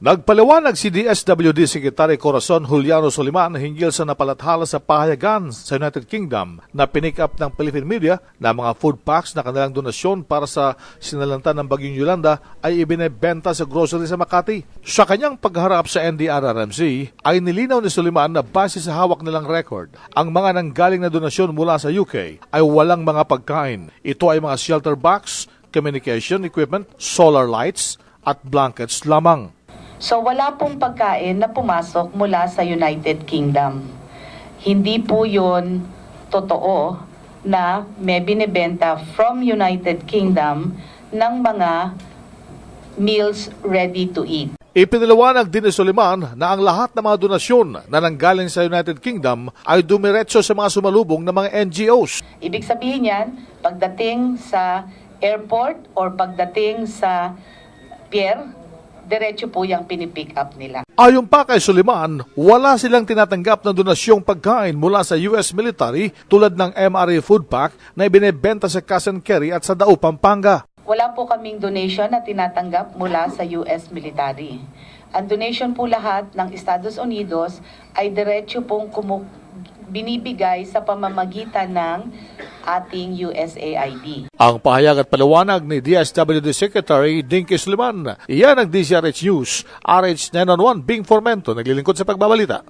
Nagpaliwanag si DSWD Secretary Corazon Juliano Soliman hinggil sa napalathala sa pahayagan sa United Kingdom na pinick up ng Philippine media na mga food packs na kanilang donasyon para sa sinalanta ng Bagyong Yolanda ay ibinebenta sa grocery sa Makati. Sa kanyang pagharap sa NDRRMC ay nilinaw ni Soliman na base sa hawak nilang record, ang mga nanggaling na donasyon mula sa UK ay walang mga pagkain. Ito ay mga shelter box, communication equipment, solar lights at blankets lamang. So wala pong pagkain na pumasok mula sa United Kingdom. Hindi po yun totoo na may binibenta from United Kingdom ng mga meals ready to eat. Ipinaliwanag din ni Soliman na ang lahat ng mga donasyon na nanggaling sa United Kingdom ay dumiretso sa mga sumalubong ng mga NGOs. Ibig sabihin yan, pagdating sa airport or pagdating sa pier, diretso po yung pinipick up nila. Ayon pa kay Soliman, wala silang tinatanggap ng donasyong pagkain mula sa US military tulad ng MRA food pack na ibinebenta sa Cash and Carry at sa Dao, Pampanga. Wala po kaming donation na tinatanggap mula sa US military. Ang donation po lahat ng Estados Unidos ay diretso pong binibigay sa pamamagitan ng ating USAID. Ang pahayag at paliwanag ni DSWD Secretary Dinky Soliman. Iyan ang DZRH News, RH 911 Bing Formento, naglilingkod sa pagbabalita.